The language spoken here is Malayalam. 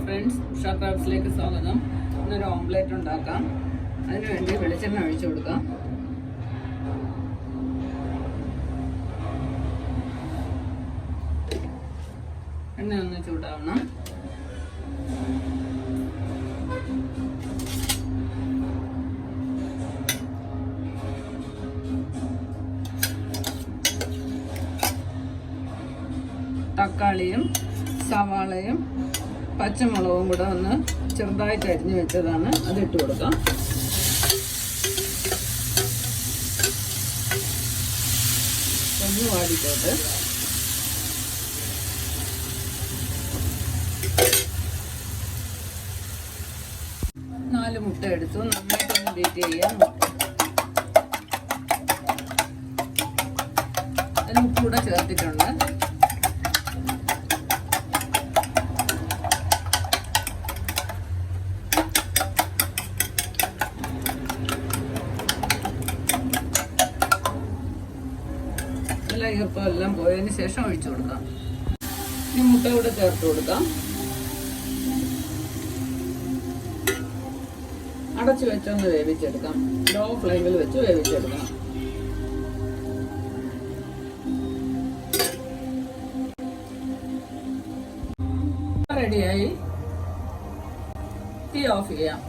ഫ്രണ്ട്സ്, ഉഷ ക്രാബ്സിലേക്ക് സ്വാഗതം. ഇന്നൊരു ഓംലെറ്റ് ഉണ്ടാക്കാം. അതിനുവേണ്ടി വെളിച്ചെണ്ണ ഒഴിച്ചു കൊടുക്കാം. എണ്ണ ഒന്ന് ചൂടാവണം. തക്കാളിയും സവാളയും പച്ചമുളകും കൂടെ ഒന്ന് ചെറുതായിട്ട് അരിഞ്ഞു വെച്ചതാണ്, അതിട്ട് കൊടുക്കാം. ഒന്ന് വാടിക്കോട്ടെ. നാല് മുട്ട എടുത്തു, നന്നായിട്ടൊന്ന് ബീറ്റ് ചെയ്യാം. അതിന് ഉപ്പ് കൂടെ ചേർത്തിട്ടുണ്ട്. ഈർപ്പം പോയതിന് ശേഷം ഒഴിച്ചു കൊടുക്കാം. ഈ മുട്ട കൂടെ ചേർത്ത് കൊടുക്കാം. അടച്ചു വെച്ചൊന്ന് വേവിച്ചെടുക്കാം. ലോ ഫ്ലെയിമിൽ വെച്ച് വേവിച്ചെടുക്കാം. റെഡിയായി. തീ ഓഫ് ചെയ്യാം.